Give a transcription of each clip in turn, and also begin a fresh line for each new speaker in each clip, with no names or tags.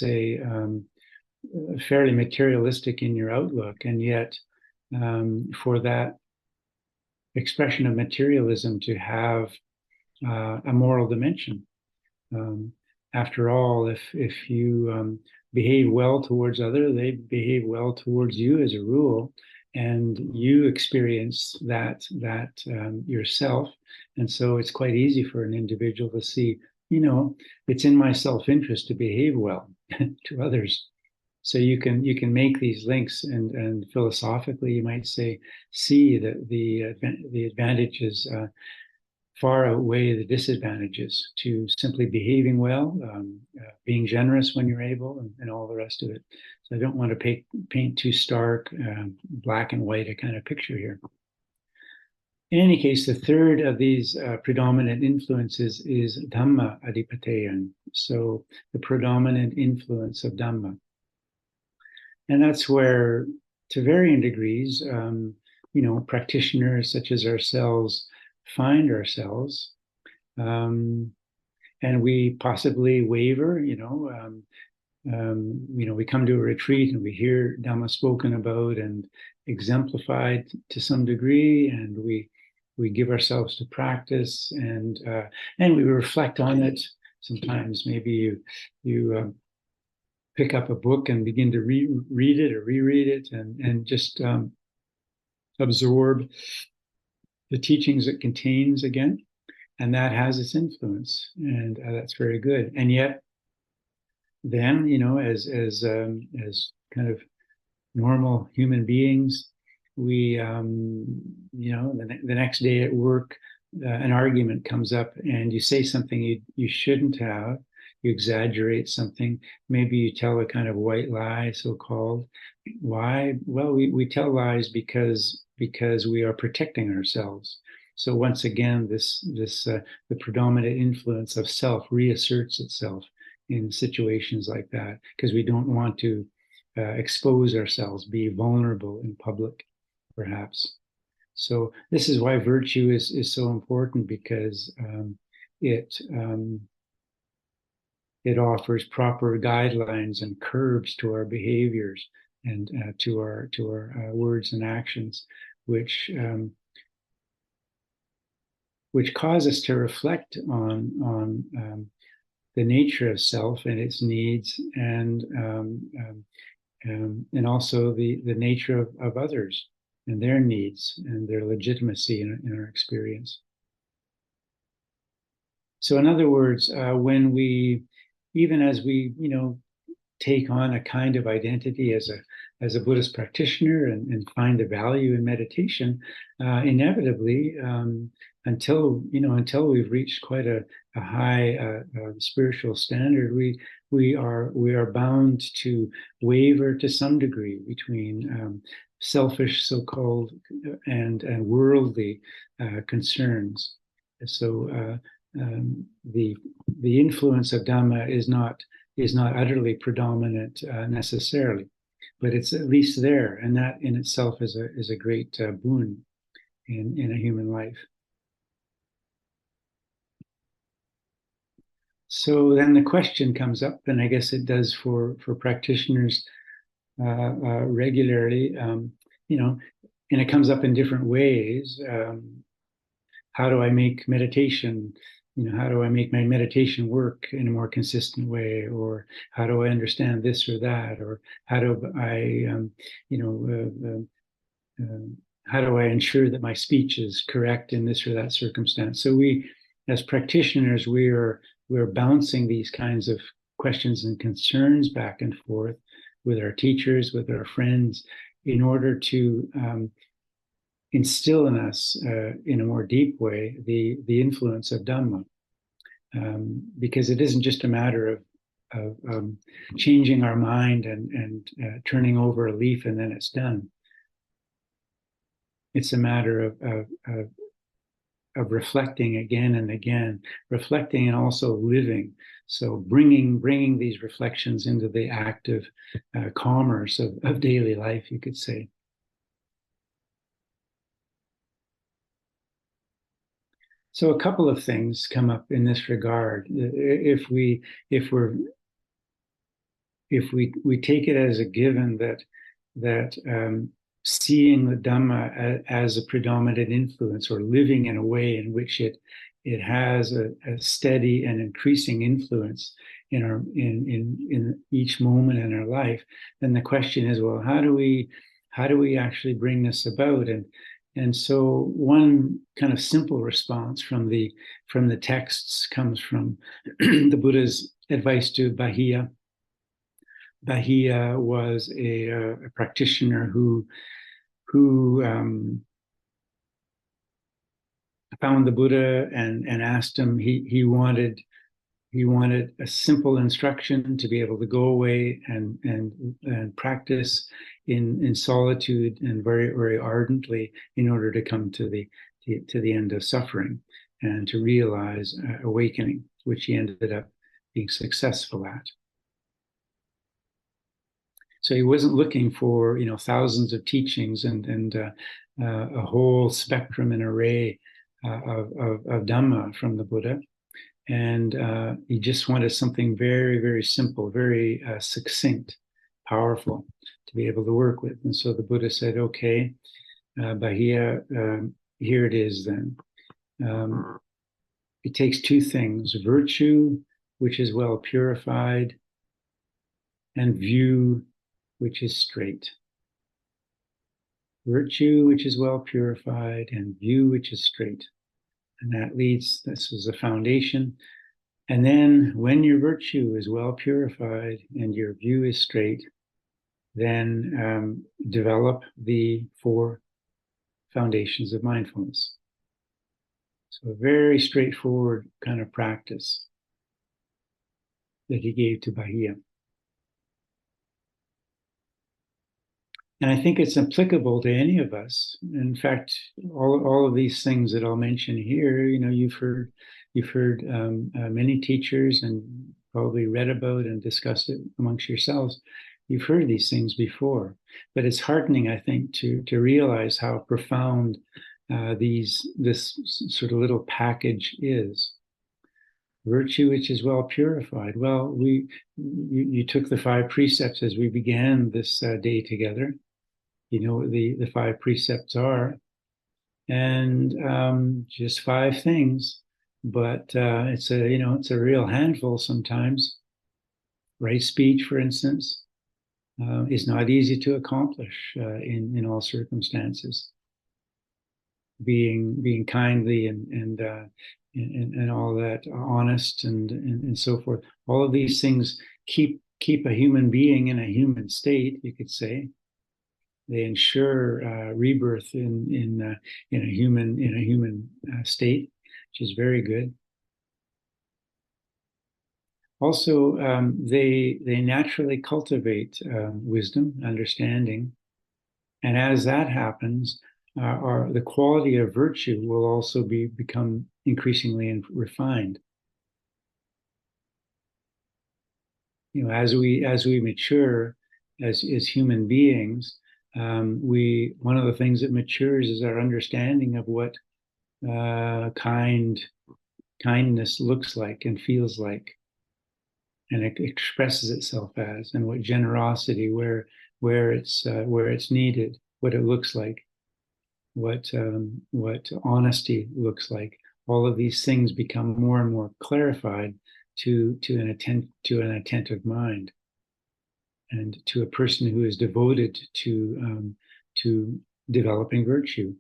say, fairly materialistic in your outlook, and yet for that expression of materialism to have a moral dimension. After all, if you behave well towards others, they behave well towards you as a rule, and you experience that yourself. And so it's quite easy for an individual to see, it's in my self-interest to behave well to others. So you can make these links, and philosophically you might say, see that the advantages far outweigh the disadvantages to simply behaving well, being generous when you're able, and all the rest of it. So I don't want to paint too stark, black and white a kind of picture here. In any case, the third of these predominant influences is Dhamma Adhipateyan, so the predominant influence of Dhamma. And that's where, to varying degrees, practitioners such as ourselves find ourselves, and we possibly waver. We come to a retreat and we hear Dhamma spoken about and exemplified to some degree, and we give ourselves to practice, and we reflect on it. Sometimes maybe you pick up a book and begin to read it or reread it, and just absorb the teachings it contains again, and that has its influence, and that's very good. And yet, then as kind of normal human beings, we the next day at work, an argument comes up, and you say something you shouldn't have. You exaggerate something. Maybe you tell a kind of white lie, so-called. Why? Well, we tell lies because we are protecting ourselves. So once again, the predominant influence of self reasserts itself in situations like that, because we don't want to expose ourselves, be vulnerable in public, perhaps. So this is why virtue is so important, because it offers proper guidelines and curbs to our behaviors and to our words and actions, which cause us to reflect on the nature of self and its needs, and also the nature of others and their needs and their legitimacy in our experience. So in other words, when we, even as we, take on a kind of identity as a Buddhist practitioner and find the value in meditation, inevitably, until we've reached quite a high spiritual standard, we are bound to waver to some degree between selfish, so-called, and worldly concerns. So the influence of Dhamma is not utterly predominant necessarily, but it's at least there, and that in itself is a great boon in a human life. So then the question comes up, and I guess it does for practitioners regularly, and it comes up in different ways. How do I make meditation? How do I make my meditation work in a more consistent way? Or how do I understand this or that? Or how do I, how do I ensure that my speech is correct in this or that circumstance? So we, as practitioners, we're bouncing these kinds of questions and concerns back and forth with our teachers, with our friends, in order to instill in us, in a more deep way, the influence of Dhamma, because it isn't just a matter of changing our mind and turning over a leaf and then it's done. It's a matter of reflecting again and again, reflecting and also living. So bringing these reflections into the active commerce of daily life, you could say. So a couple of things come up in this regard. If we're if we take it as a given that seeing the Dhamma as a predominant influence, or living in a way in which it has a steady and increasing influence in each moment in our life, then the question is, well, how do we actually bring this about? And so one kind of simple response from the texts comes from the Buddha's advice to Bahiya. Bahiya was a practitioner who found the Buddha and asked him. He wanted a simple instruction to be able to go away and practice in solitude and very ardently in order to come to the end of suffering and to realize awakening, which he ended up being successful at. So he wasn't looking for thousands of teachings and a whole spectrum and array of Dhamma from the Buddha. And he just wanted something very simple, very succinct, powerful to be able to work with. And so the Buddha said, okay, Bahiya, here it is then. It takes two things: virtue, which is well purified, and view, which is straight. Virtue, which is well purified, and view, which is straight. And this is a foundation. And then when your virtue is well purified and your view is straight, then develop the 4 foundations of mindfulness. So a very straightforward kind of practice that he gave to Bahiya. And I think it's applicable to any of us. In fact, all of these things that I'll mention here, you've heard many teachers and probably read about and discussed it amongst yourselves. You've heard these things before, but it's heartening, I think, to realize how profound this sort of little package is. Virtue, which is well purified. Well, you took the 5 precepts as we began this day together. You know what the 5 precepts are, and just 5 things, but it's a real handful sometimes. Right speech, for instance, is not easy to accomplish in all circumstances. Being kindly and all that, honest and so forth. All of these things keep a human being in a human state, you could say. They ensure rebirth in a human state, which is very good. Also, they naturally cultivate wisdom, understanding, and as that happens, the quality of virtue will also become increasingly refined. As we mature as human beings, one of the things that matures is our understanding of what kindness looks like and feels like, and it expresses itself as, and what generosity, where it's needed, what it looks like, what honesty looks like. All of these things become more and more clarified to an attentive mind, and to a person who is devoted to developing virtue.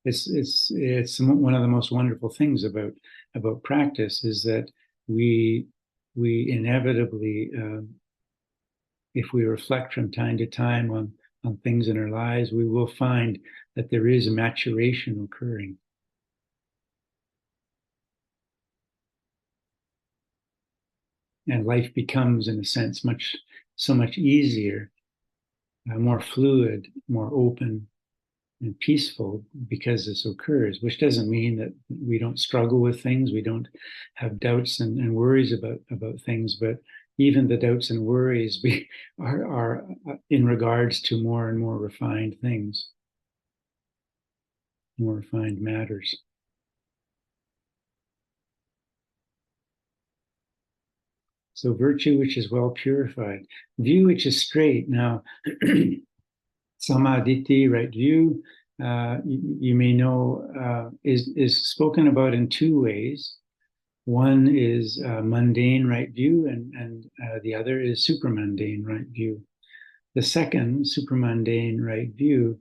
It's one of the most wonderful things about practice is that we inevitably, if we reflect from time to time on things in our lives, we will find that there is a maturation occurring. And life becomes, in a sense, so much easier, more fluid, more open, and peaceful because this occurs, which doesn't mean that we don't struggle with things, we don't have doubts and worries about things, but even the doubts and worries are in regards to more and more refined things, more refined matters. So virtue which is well purified, view which is straight. Now, samaditi, right view, you may know, is spoken about in two ways. One is mundane right view, and the other is supramundane right view. The second, supramundane right view,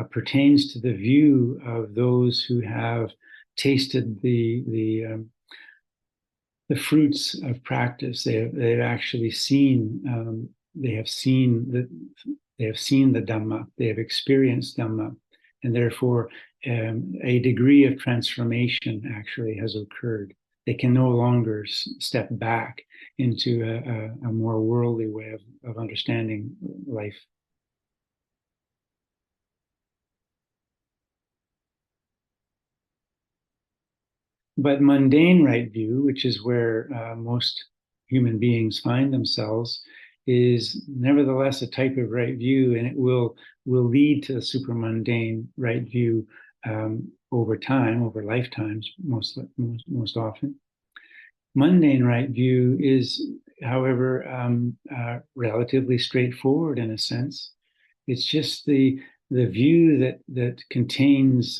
pertains to the view of those who have tasted the fruits of practice. They've actually seen they have seen the Dhamma. They have experienced Dhamma, and therefore a degree of transformation actually has occurred. They can no longer step back into a more worldly way of understanding life. But mundane right view, which is where most human beings find themselves, is nevertheless a type of right view, and it will lead to a supramundane right view over time, over lifetimes, most often. Mundane right view is, however, relatively straightforward in a sense. It's just the view that contains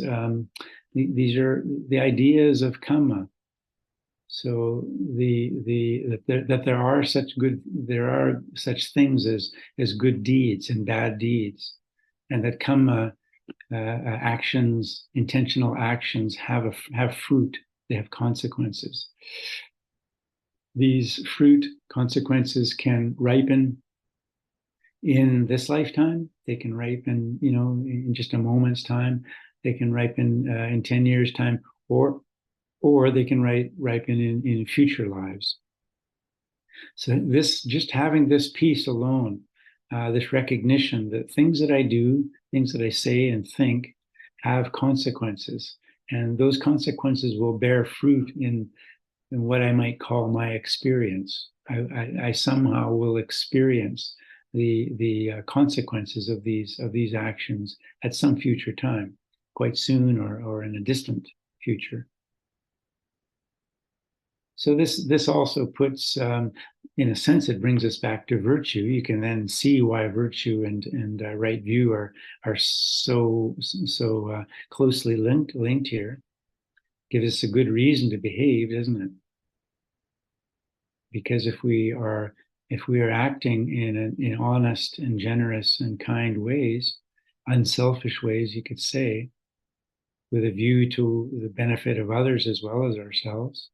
these are the ideas of karma. So that there are such things as good deeds and bad deeds, and that karma actions, intentional actions, have fruit. They have consequences. These fruit consequences can ripen in this lifetime. They can ripen, in just a moment's time. They can ripen in 10 years' time, or they can ripen in future lives. So just having this piece alone, this recognition that things that I do, things that I say and think have consequences, and those consequences will bear fruit in what I might call my experience. I somehow will experience the consequences of these actions at some future time, quite soon or in a distant future. So this also puts, in a sense, it brings us back to virtue. You can then see why virtue and right view are so closely linked here. Gives us a good reason to behave, doesn't it? Because if we are acting in honest and generous and kind ways, unselfish ways, you could say, with a view to the benefit of others as well as ourselves,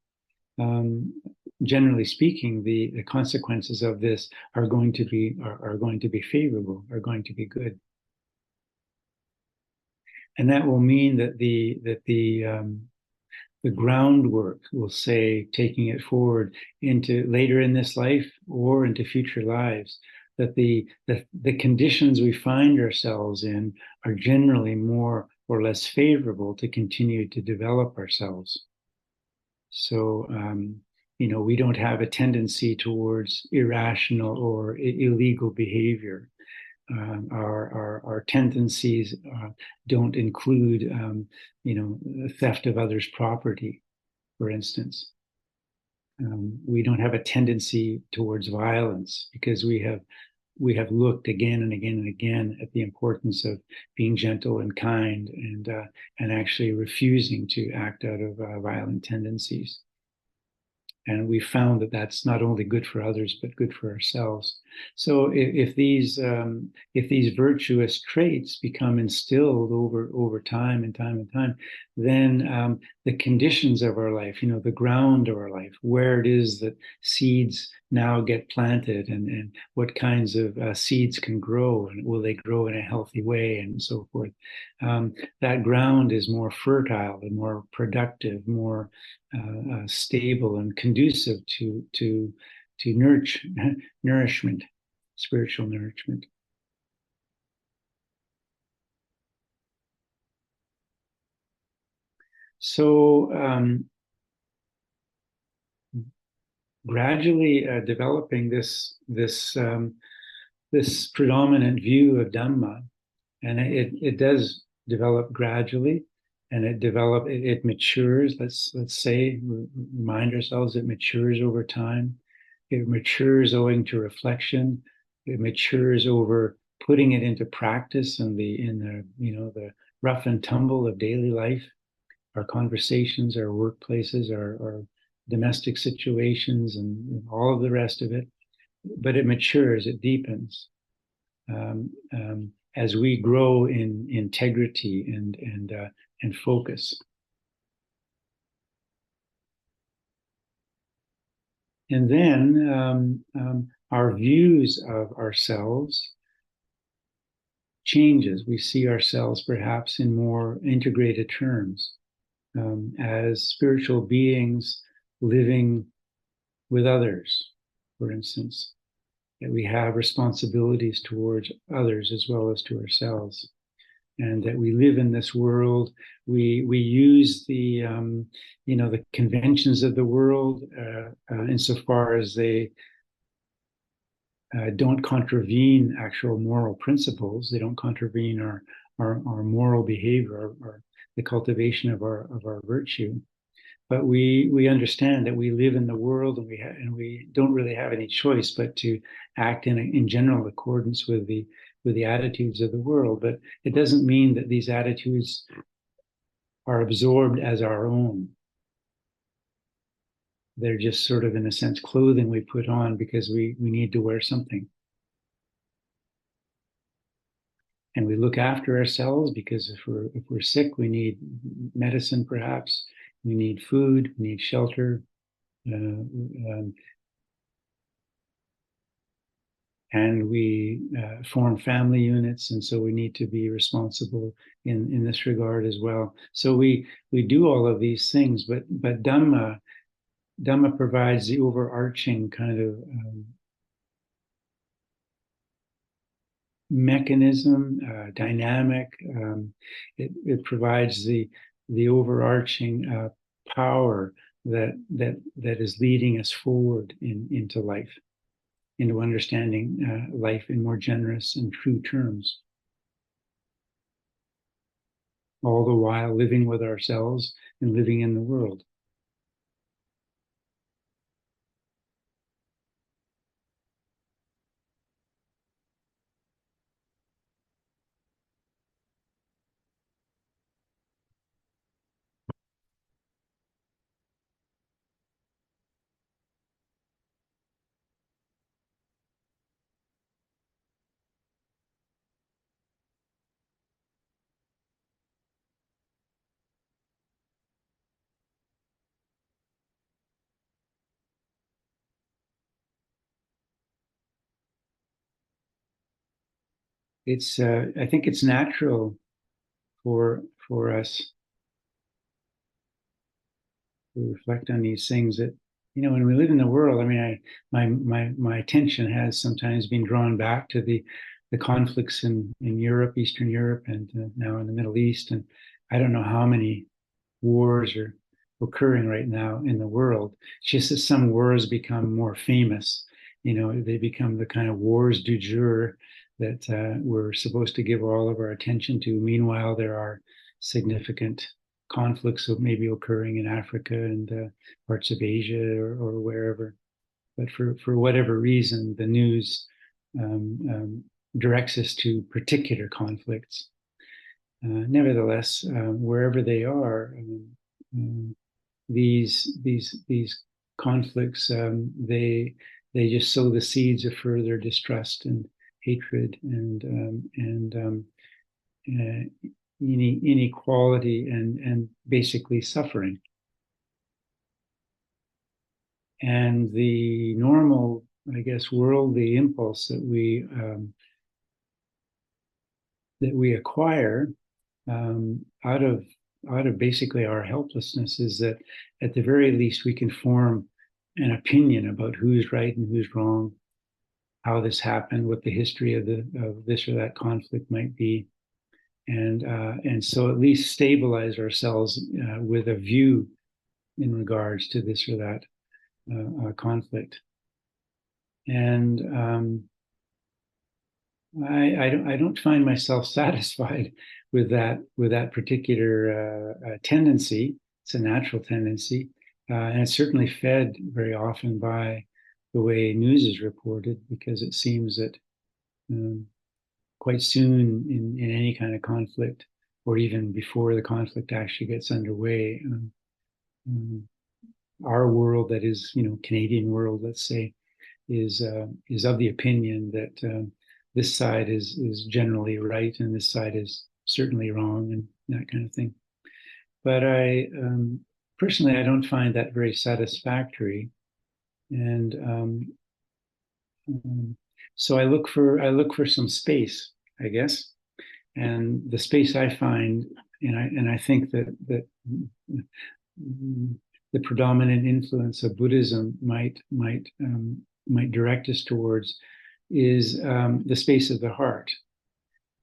generally speaking, the consequences of this are going to be favorable, are going to be good, and that will mean that the groundwork, we'll say, taking it forward into later in this life or into future lives, that the conditions we find ourselves in are generally more or less favorable to continue to develop ourselves. So, we don't have a tendency towards irrational or illegal behavior. Our tendencies don't include, theft of others' property, for instance. We don't have a tendency towards violence because we have looked again and again and again at the importance of being gentle and kind and actually refusing to act out of violent tendencies. And we found that that's not only good for others but good for ourselves. So if these virtuous traits become instilled over time and time, then the conditions of our life, the ground of our life, where it is that seeds now get planted, and what kinds of seeds can grow, and will they grow in a healthy way, and so forth. That ground is more fertile and more productive, more stable and conducive to nourishment, spiritual nourishment. So gradually developing this predominant view of Dhamma, and it does develop gradually, and it matures. Let's say, remind ourselves, it matures over time. It matures owing to reflection. It matures over putting it into practice in the rough and tumble of daily life, our conversations, our workplaces, our domestic situations, and all of the rest of it. But it matures, it deepens as we grow in integrity and focus. And then our views of ourselves changes. We see ourselves perhaps in more integrated terms as spiritual beings living with others, for instance, that we have responsibilities towards others as well as to ourselves, and that we live in this world. We use the conventions of the world insofar as they don't contravene actual moral principles. They don't contravene our moral behavior, or the cultivation of our virtue. But we understand that we live in the world, and we don't really have any choice but to act in general accordance with the attitudes of the world. But it doesn't mean that these attitudes are absorbed as our own. They're just sort of, in a sense, clothing we put on because we need to wear something. And we look after ourselves because if we're sick, we need medicine, perhaps. We need food, we need shelter. And we form family units, and so we need to be responsible in this regard as well. So we do all of these things, but Dhamma provides the overarching kind of mechanism, dynamic. It provides the overarching power that is leading us forward into life, into understanding life in more generous and true terms, all the while living with ourselves and living in the world. I think it's natural for us to reflect on these things, that when we live in the world. I mean, my attention has sometimes been drawn back to the conflicts in Europe, Eastern Europe, and now in the Middle East, and I don't know how many wars are occurring right now in the world. It's just that some wars become more famous. They become the kind of wars du jour that we're supposed to give all of our attention to. Meanwhile, there are significant conflicts of maybe occurring in Africa and parts of Asia or wherever. But for whatever reason, the news directs us to particular conflicts. Nevertheless, wherever they are, these conflicts, they just sow the seeds of further distrust and hatred and inequality and basically suffering. And the normal, I guess, worldly impulse that we acquire out of basically our helplessness is that at the very least we can form an opinion about who's right and who's wrong, how this happened, what the history of this or that conflict might be, and so at least stabilize ourselves with a view in regards to this or that conflict. And I don't find myself satisfied with that particular tendency. It's a natural tendency, and it's certainly fed very often by the way news is reported, because it seems that quite soon in any kind of conflict, or even before the conflict actually gets underway, our world, that is, Canadian world, let's say, is of the opinion that this side is generally right and this side is certainly wrong, and that kind of thing. But personally, I don't find that very satisfactory, and so I look for some space, I guess, and the space I find, and I think that the predominant influence of Buddhism might direct us towards is the space of the heart,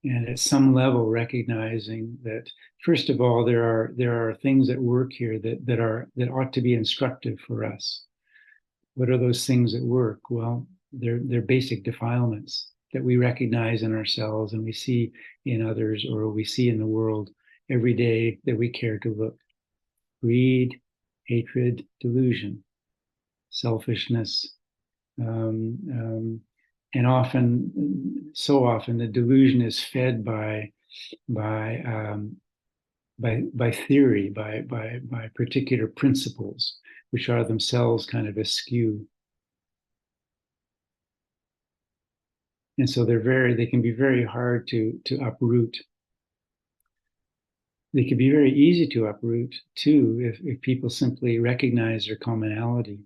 and at some level recognizing that, first of all, there are things at work here that ought to be instructive for us. What are those things at work? Well, they're basic defilements that we recognize in ourselves and we see in others, or we see in the world every day that we care to look. Greed, hatred, delusion, selfishness, and so often, the delusion is fed by theory, by particular principles, which are themselves kind of askew. And so they can be very hard to uproot. They can be very easy to uproot too, if people simply recognize their commonality,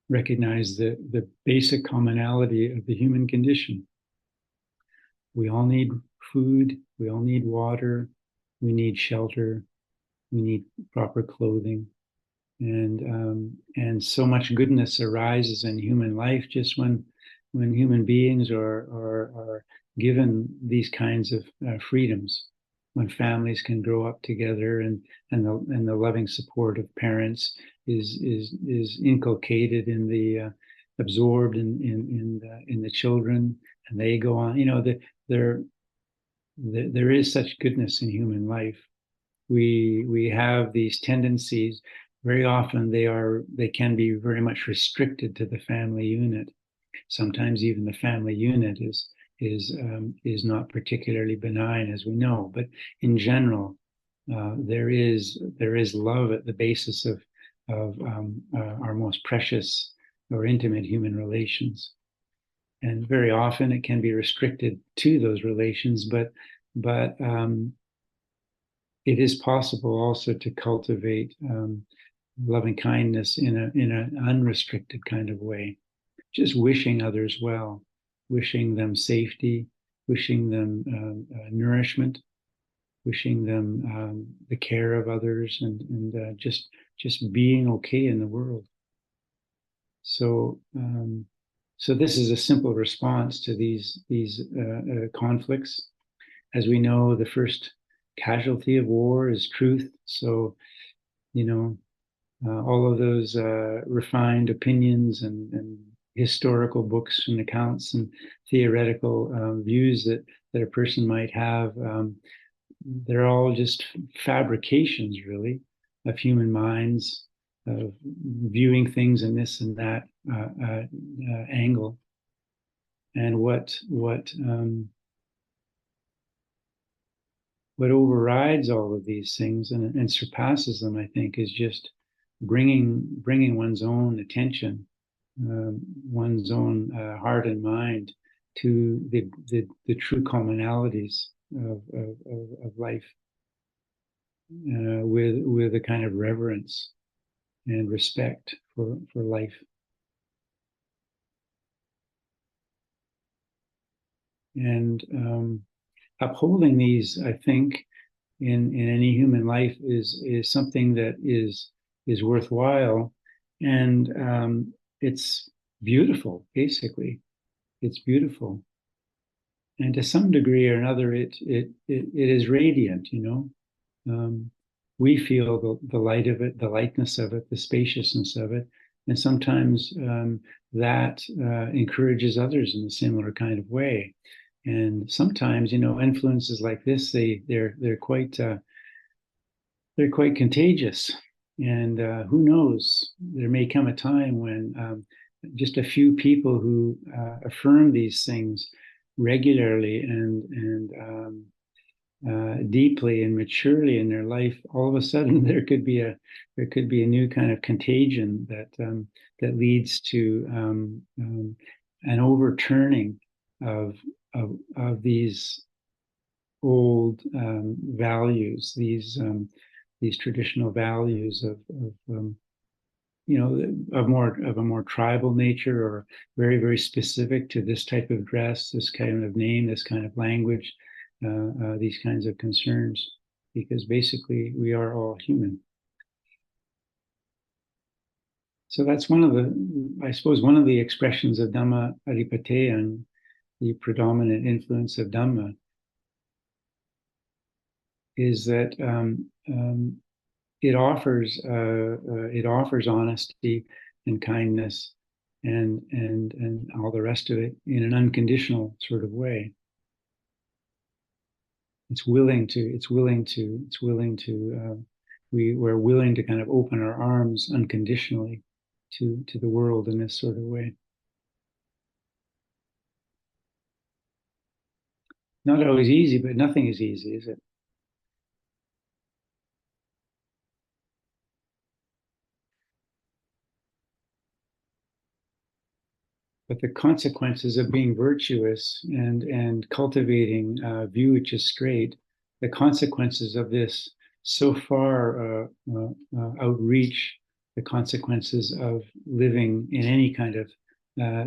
recognize the basic commonality of the human condition. We all need food, we all need water, we need shelter, we need proper clothing. And so much goodness arises in human life just when human beings are given these kinds of freedoms, when families can grow up together, and the loving support of parents is inculcated in the absorbed in the children, and they go on. There is such goodness in human life. We have these tendencies. Very often they can be very much restricted to the family unit. Sometimes even the family unit is not particularly benign, as we know. But in general, there is love at the basis of our most precious or intimate human relations, and very often it can be restricted to those relations. But it is possible also to cultivate loving kindness in an unrestricted kind of way, just wishing others well, wishing them safety, wishing them nourishment, wishing them the care of others, and just being okay in the world. So this is a simple response to these conflicts. As we know, the first casualty of war is truth. So, all of those refined opinions and historical books and accounts and theoretical views that a person might have, they're all just fabrications, really, of human minds, of viewing things in this and that angle. And what overrides all of these things and surpasses them, I think, is just bringing one's own attention, one's own heart and mind to the true commonalities of life, with a kind of reverence and respect for life. And upholding these, I think, in any human life is something that is worthwhile, and it's beautiful. Basically, it's beautiful, and to some degree or another, it is radiant. We feel the light of it, the lightness of it, the spaciousness of it, and sometimes that encourages others in a similar kind of way. And sometimes, influences like this, they're quite contagious. And who knows? There may come a time when just a few people who affirm these things regularly and deeply and maturely in their life, all of a sudden there could be a new kind of contagion that leads to an overturning of of these old values, these traditional values of of a more tribal nature, or very specific to this type of dress, this kind of name, this kind of language, these kinds of concerns, because basically we are all human. So that's one of the, I suppose, one of the expressions of Dhamma Adhipateyan, the predominant influence of Dhamma, is that it offers honesty and kindness and all the rest of it in an unconditional sort of way. We're willing to kind of open our arms unconditionally to the world in this sort of way. Not always easy, but nothing is easy, is it? But the consequences of being virtuous and cultivating view which is straight, the consequences of this so far outreach the consequences of living in any kind of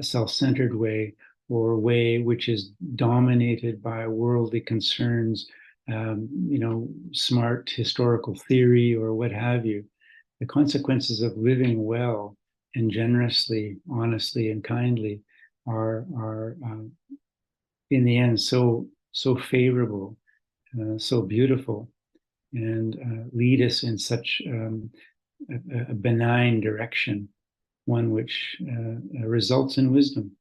self-centered way, or way which is dominated by worldly concerns, smart historical theory or what have you. The consequences of living well and generously, honestly, and kindly are in the end so favorable, so beautiful, and lead us in such a benign direction, one which results in wisdom.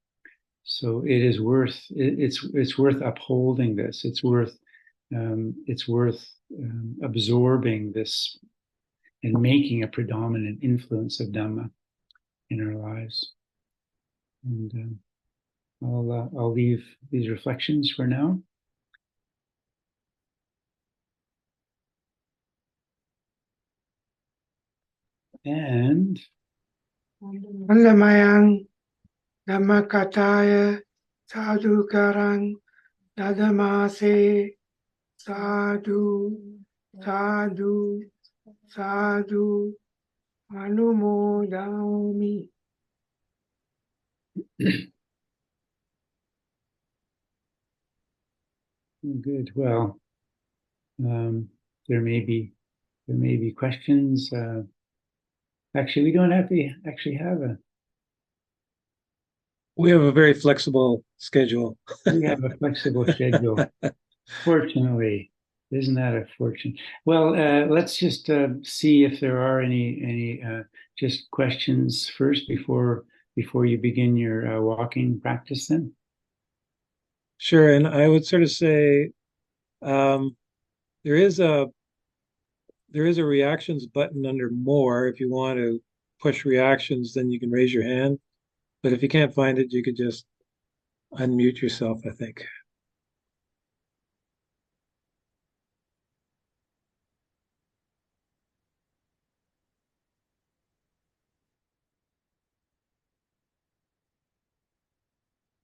So it is worth it's worth upholding this. It's worth absorbing this and making a predominant influence of Dhamma in our lives. And I'll leave these reflections for now. And
Manlamayang Dhammakataya Sadhukarang Dadamase Sadhu Sadhu Sadhu Anumodami.
good. Well, there may be questions. Actually, we don't have to actually have a.
We have a very flexible schedule.
We have a flexible schedule. Fortunately, isn't that a fortune? Well, let's just see if there are any just questions first before you begin your walking practice. Then.
Sure, and I would sort of say there is a reactions button under more. If you want to push reactions, then you can raise your hand. But if you can't find it, you could just unmute yourself, I think.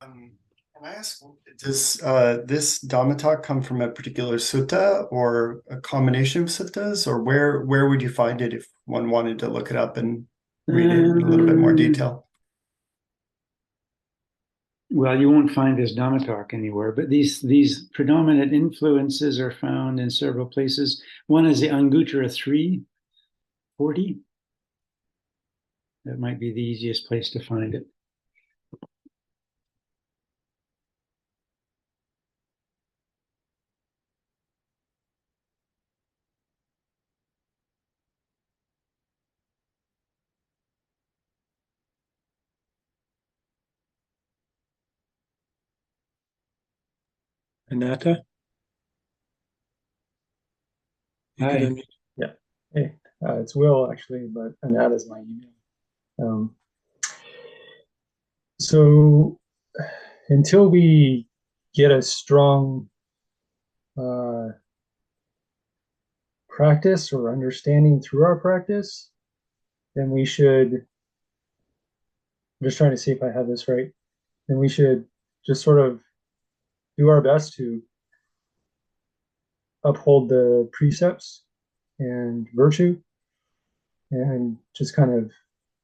Can I ask, does this Dhamma talk come from a particular sutta or a combination of suttas, or where would you find it if one wanted to look it up and read it in a little bit more detail?
Well, you won't find this Dhamma talk anywhere, but these predominant influences are found in several places. One is the Angutarra 340. That might be the easiest place to find it.
Anatta?
Hi.
Yeah. Hey, it's Will actually, but Anatta is my email. So until we get a strong practice or understanding through our practice, then we should, I'm just trying to see if I have this right, then we should just sort of do our best to uphold the precepts and virtue and just kind of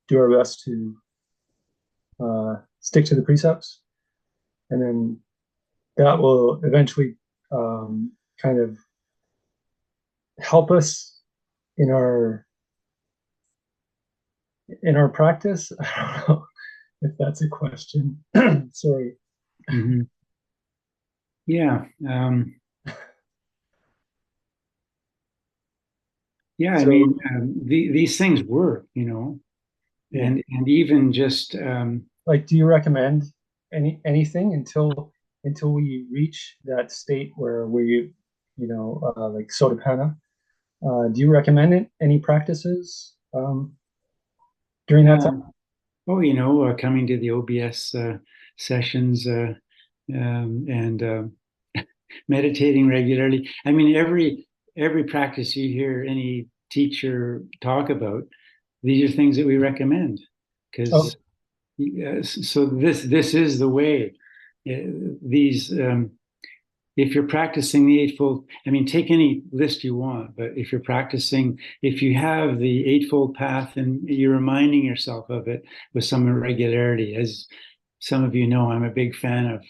do our best to stick to the precepts. And then that will eventually kind of help us in our practice. I don't know if that's a question. Sorry.
Mhm. Yeah. Yeah, I
So,
mean, these things work, you know,
yeah.
and even just
Like, do you recommend anything until we reach that state where we, like Sotapanna? Do you recommend any practices during that time?
oh, you know, coming to the OBS sessions and meditating regularly. I mean, every practice you hear any teacher talk about, these are things that we recommend
Oh,
because so this is the way. These if you're practicing the Eightfold, I mean, take any list you want, but if you're practicing, if you have the Eightfold Path and you're reminding yourself of it with some regularity, as some of you know, I'm a big fan of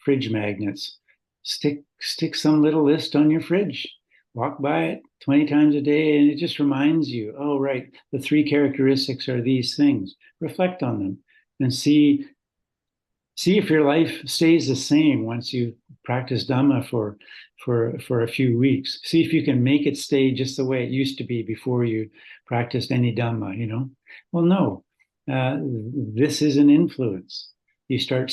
fridge magnets. Stick some little list on your fridge. Walk by it 20 times a day, and it just reminds you, oh, right, the three characteristics are these things. Reflect on them and see if your life stays the same once you practice Dhamma for a few weeks. See if you can make it stay just the way it used to be before you practiced any Dhamma, you know? Well, no, this is an influence. You start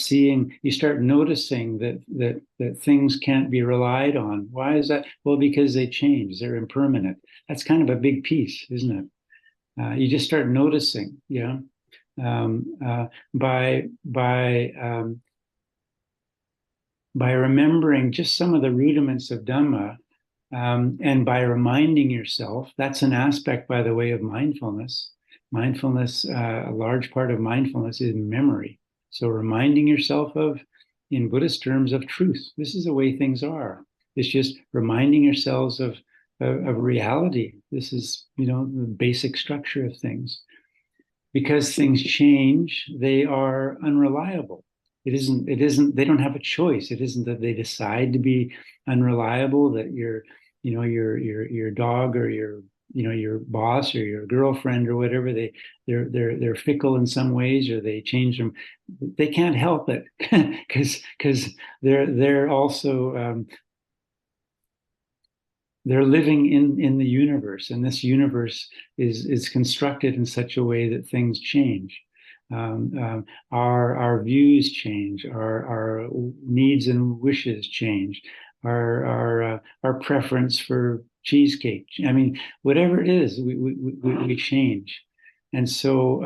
noticing that things can't be relied on. Why is that? Well, because they change, they're impermanent. That's kind of a big piece, isn't it? You just start noticing, yeah, by remembering just some of the rudiments of Dhamma, and by reminding yourself. That's an aspect, by the way, of mindfulness. Mindfulness, a large part of mindfulness is memory. So reminding yourself of, in Buddhist terms, of truth. This is the way things are. It's just reminding yourselves of reality. This is, you know, the basic structure of things. Because things change, they are unreliable. They don't have a choice. It isn't that they decide to be unreliable, that your dog or your boss or your girlfriend or whatever, they're fickle in some ways, or they change them. They can't help it because they're also they're living in the universe, and this universe is constructed in such a way that things change. Our views change, our needs and wishes change, our preference for cheesecake. I mean, whatever it is, we change, and so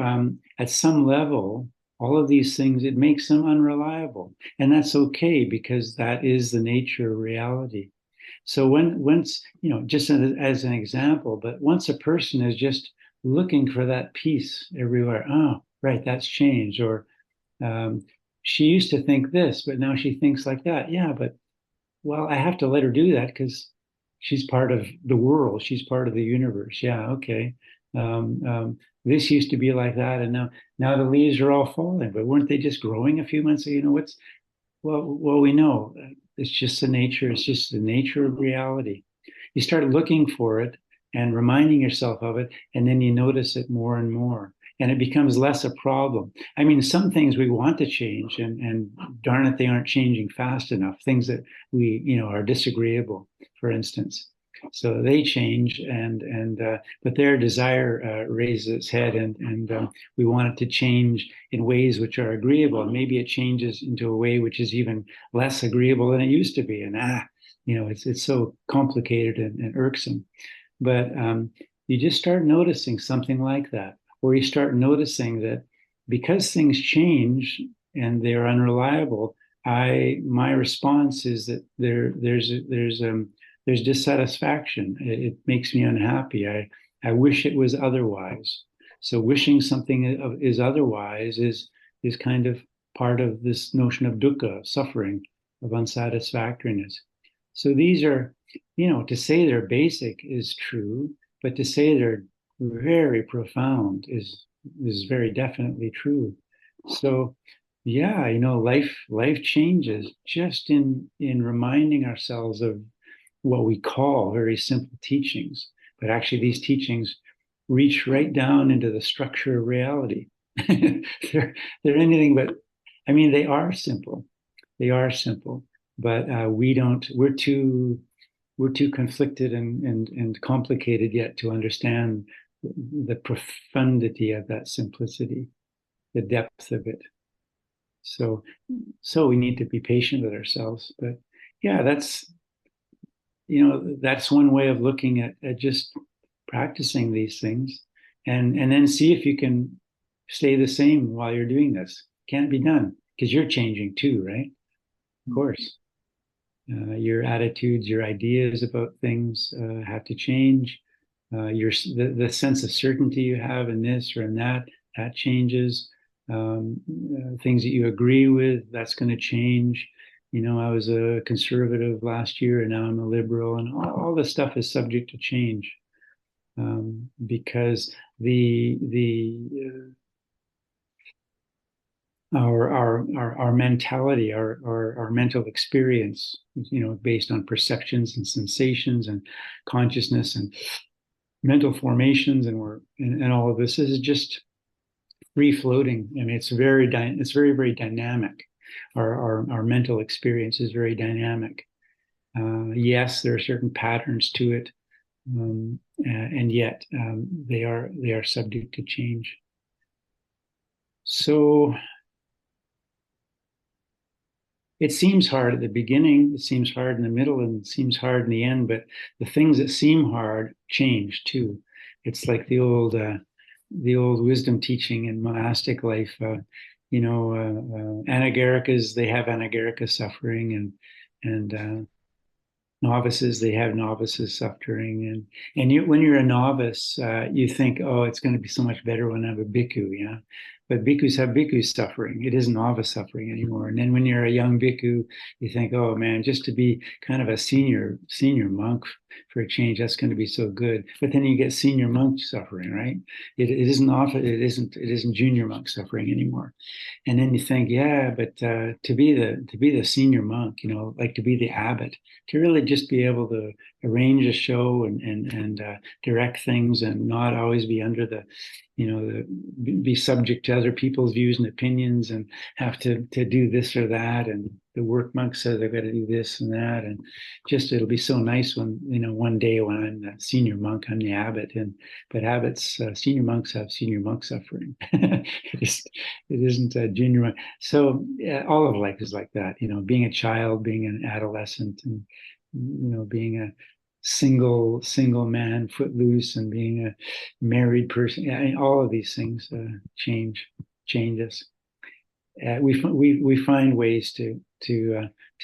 at some level, all of these things, it makes them unreliable, and that's okay because that is the nature of reality. So once, you know, just as an example, but once a person is just looking for that peace everywhere, oh, right, that's changed. Or um, she used to think this, but now she thinks like that. Yeah, but well, I have to let her do that because she's part of the world. She's part of the universe. Yeah, okay. This used to be like that, and now the leaves are all falling. But weren't they just growing a few months ago? You know, we know it's just the nature. It's just the nature of reality. You start looking for it and reminding yourself of it, and then you notice it more and more, and it becomes less a problem. I mean, some things we want to change, and darn it, they aren't changing fast enough. Things that we, you know, are disagreeable, for instance. So they change, and but their desire raises its head, and we want it to change in ways which are agreeable. And maybe it changes into a way which is even less agreeable than it used to be. And you know, it's so complicated and irksome. But you just start noticing something like that, or you start noticing that because things change, and they're unreliable, my response is that there's dissatisfaction. It makes me unhappy. I wish it was otherwise. So wishing something is otherwise is kind of part of this notion of dukkha, suffering, of unsatisfactoriness. So these are, to say they're basic is true, but to say they're very profound is very definitely true. So yeah, life changes just in reminding ourselves of what we call very simple teachings, but actually these teachings reach right down into the structure of reality. they're anything but, I mean, they are simple. They are simple, but we're too conflicted and complicated yet to understand the profundity of that simplicity, the depth of it. So we need to be patient with ourselves. But yeah, that's one way of looking at just practicing these things, and then see if you can stay the same while you're doing this. Can't be done because you're changing too, right? Of course. Your attitudes, your ideas about things have to change. The sense of certainty you have in this or in that changes. Things that you agree with, that's going to change. I was a conservative last year, and now I'm a liberal, and all this stuff is subject to change, because our mentality, our mental experience, based on perceptions and sensations and consciousness and mental formations, and all of this is just free floating. I mean, it's very very dynamic. Our mental experience is very dynamic. Yes, there are certain patterns to it, and yet they are subject to change. So it seems hard at the beginning, it seems hard in the middle, and it seems hard in the end, but the things that seem hard change too. It's like the old wisdom teaching in monastic life. Anagarikas, they have anagarika suffering, and novices, they have novices suffering, and when you're a novice, you think, oh, it's going to be so much better when I'm a bhikkhu, but bhikkhus have bhikkhus suffering. It isn't novice suffering anymore. And then when you're a young bhikkhu, you think, oh man, just to be kind of a senior monk for a change, that's going to be so good. But then you get senior monk suffering, right? It isn't junior monk suffering anymore. And then you think, yeah, but to be the senior monk, like to be the abbot, to really just be able to arrange a show and direct things, and not always be under be subject to other people's views and opinions, and have to do this or that, and the work monk says I've got to do this and that, and just it'll be so nice when one day when I'm the senior monk, I'm the abbot, but abbots, senior monks have senior monk suffering. it isn't a junior monk. So all of life is like that, being a child, being an adolescent, and being a single man, footloose, and being a married person. All of these things change us. We find ways to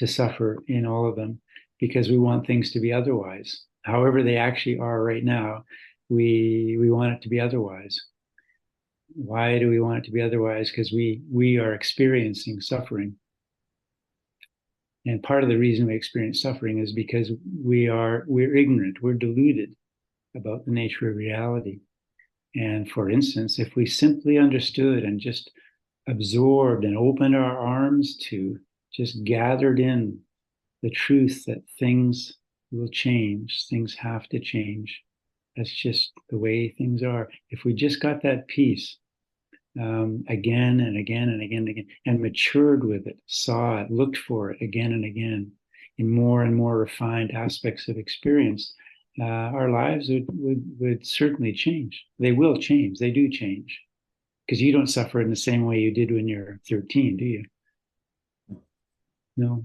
suffer in all of them, because we want things to be otherwise. However they actually are right now, we want it to be otherwise. Why do we want it to be otherwise? Because we are experiencing suffering. And part of the reason we experience suffering is because we're ignorant, we're deluded about the nature of reality. And for instance, if we simply understood and just absorbed and opened our arms to, just gathered in the truth that things will change, things have to change. That's just the way things are. If we just got that peace, again and again and again and again, and matured with it, saw it, looked for it again and again in more and more refined aspects of experience, our lives would certainly change. They will change. They do change. Because you don't suffer in the same way you did when you're 13, do you? No.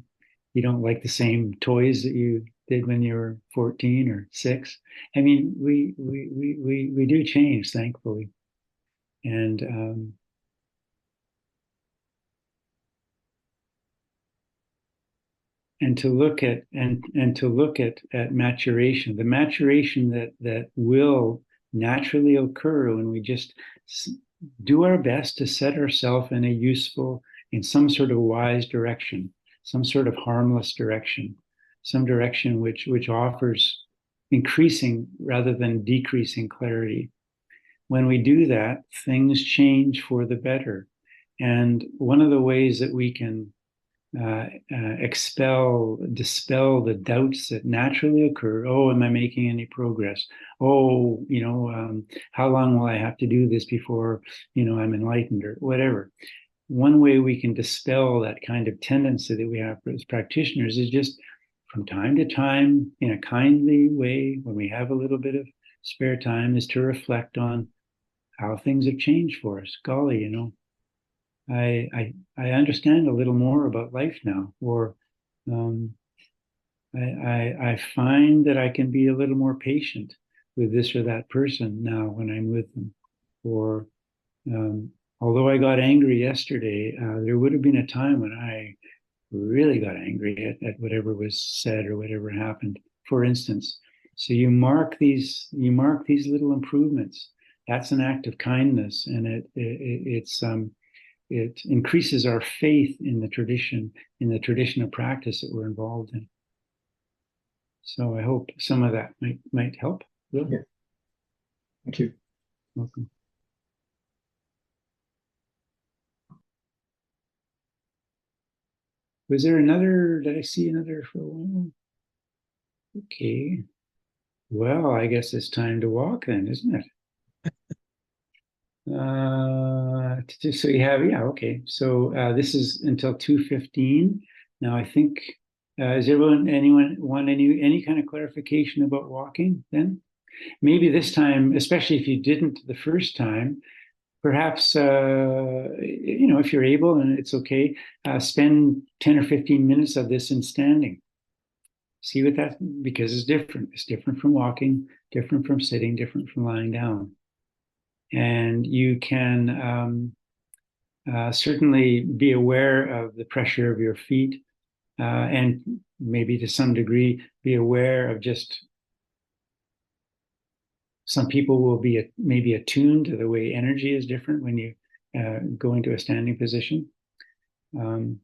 You don't like the same toys that you did when you were 14 or 6. I mean, we do change, thankfully. And and to look at maturation, the maturation that will naturally occur when we just do our best to set ourselves in a useful, in some sort of wise direction, some sort of harmless direction, some direction which offers increasing rather than decreasing clarity. When we do that, things change for the better. And one of the ways that we can dispel the doubts that naturally occur. Oh, am I making any progress? Oh, how long will I have to do this before, I'm enlightened or whatever? One way we can dispel that kind of tendency that we have as practitioners is just from time to time, in a kindly way, when we have a little bit of spare time, is to reflect on how things have changed for us. Golly, I understand a little more about life now, or I find that I can be a little more patient with this or that person now when I'm with them, or although I got angry yesterday, there would have been a time when I really got angry at whatever was said or whatever happened, for instance. So you mark these little improvements. That's an act of kindness, and it increases our faith in the tradition of practice that we're involved in. So I hope some of that might help. Will?
Yeah. Thank you.
Welcome. Was there another? Did I see another for a while? Okay. Well, I guess it's time to walk then, isn't it? So you have, yeah, okay. So this is until 2:15. Now I think, is anyone want any kind of clarification about walking then? Maybe this time, especially if you didn't the first time, perhaps, if you're able and it's okay, spend 10 or 15 minutes of this in standing. See what that, because it's different. It's different from walking, different from sitting, different from lying down. And you can certainly be aware of the pressure of your feet, and maybe to some degree be aware of just, some people will be maybe attuned to the way energy is different when you go into a standing position. And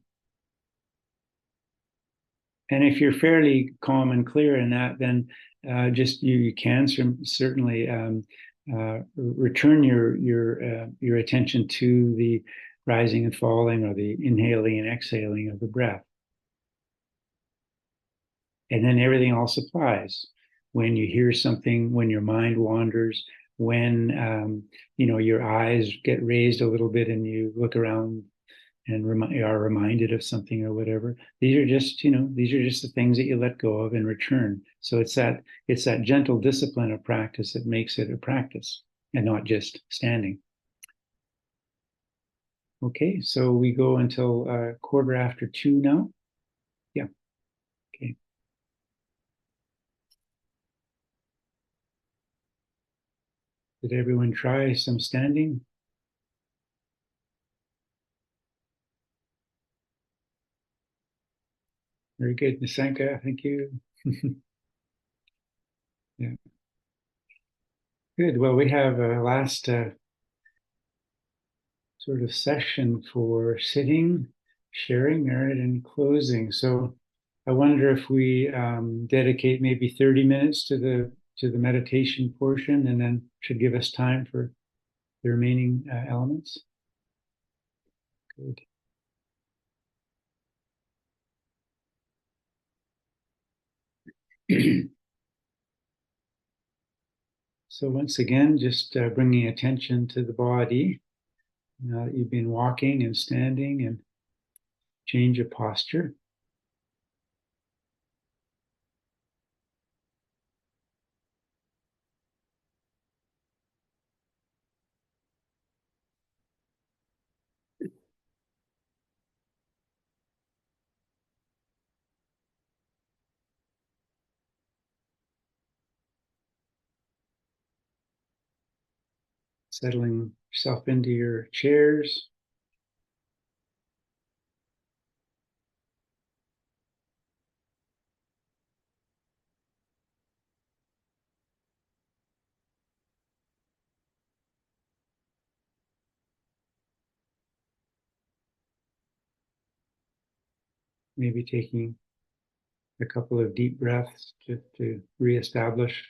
if you're fairly calm and clear in that, then just you can certainly return your attention to the rising and falling, or the inhaling and exhaling of the breath. And then everything else applies. When you hear something, when your mind wanders, when your eyes get raised a little bit and you look around and are reminded of something or whatever, these are just the things that you let go of and return. So it's that gentle discipline of practice that makes it a practice and not just standing. Okay, so we go until 2:15 now. Yeah. Okay. Did everyone try some standing? Very good, Nisanka, thank you. Yeah. Good. Well, we have a last sort of session for sitting, sharing, merit, and closing. So I wonder if we dedicate maybe 30 minutes to the meditation portion, and then should give us time for the remaining elements. Good. So once again, just bringing attention to the body. Now that you've been walking and standing, and change of posture. Settling yourself into your chairs. maybe taking a couple of deep breaths to reestablish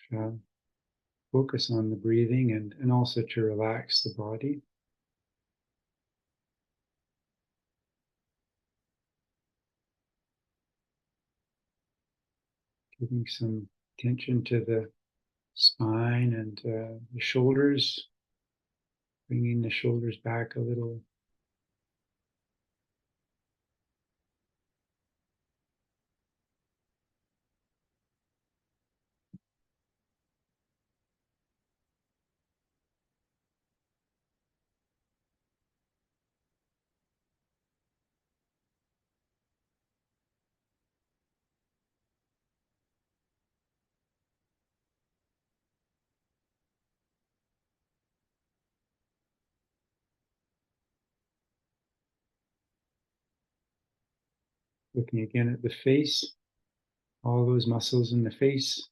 focus on the breathing and also to relax the body. Giving some attention to the spine and the shoulders, bringing the shoulders back a little. Looking again at the face, all those muscles in the face.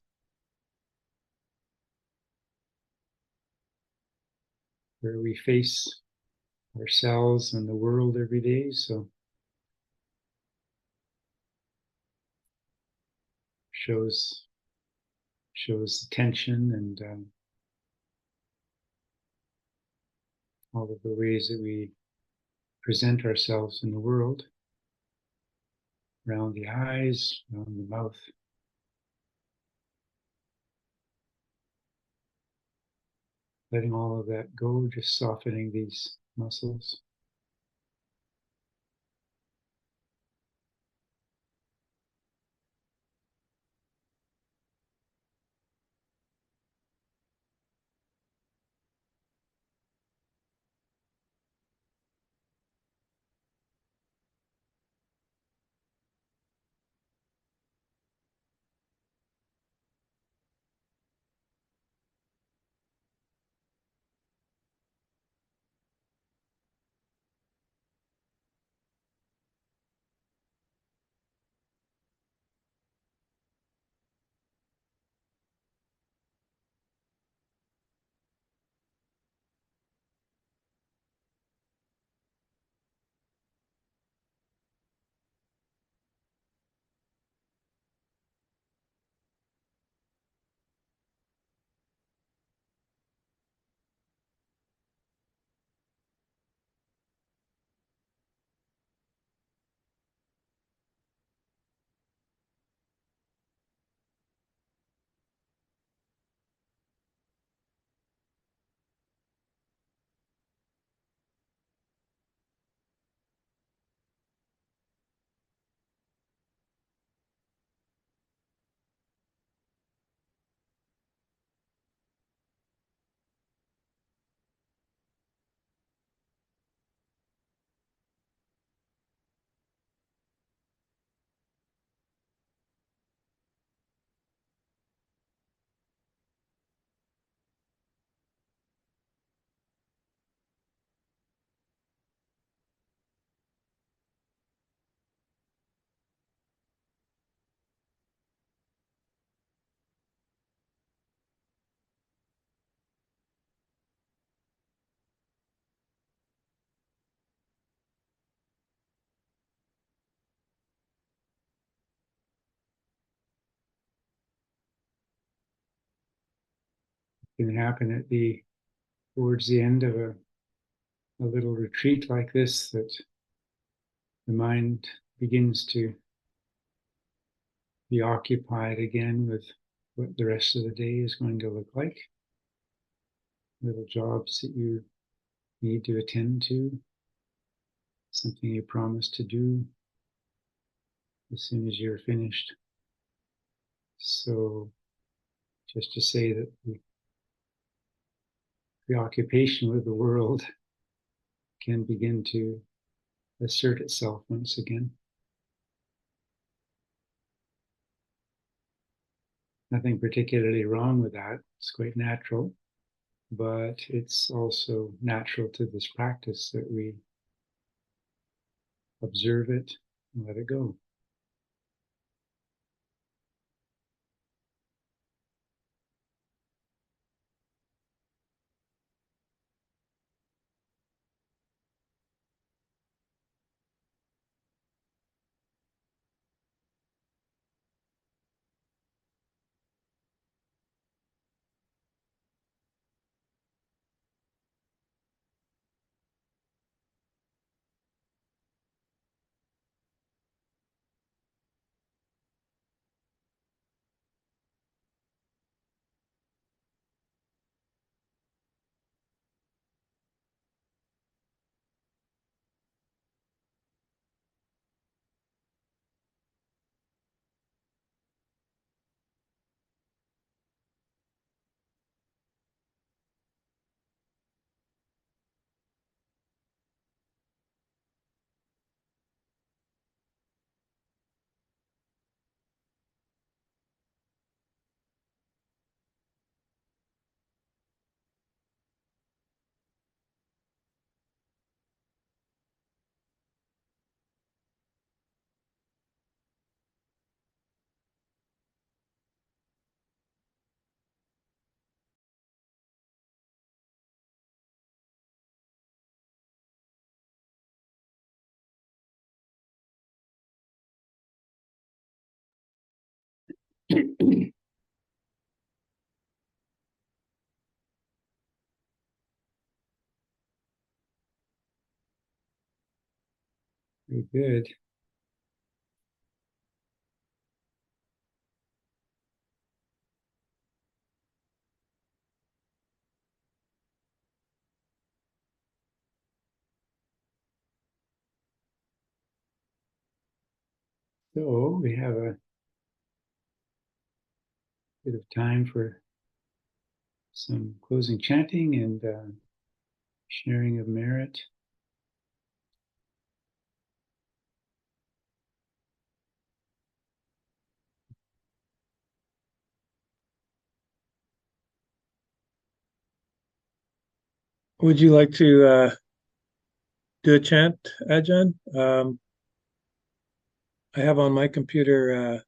Where we face ourselves and the world every day. So shows the tension and all of the ways that we present ourselves in the world. Around the eyes, around the mouth. Letting all of that go, just softening these muscles. It can happen towards the end of a little retreat like this, that the mind begins to be occupied again with what the rest of the day is going to look like. Little jobs that you need to attend to, something you promised to do as soon as you're finished. So just to say that the preoccupation with the world can begin to assert itself once again. Nothing particularly wrong with that. It's quite natural, but it's also natural to this practice that we observe it and let it go. Very good. So we have a bit of time for some closing chanting and sharing of merit.
Would you like to do a chant, Ajahn? I have on my computer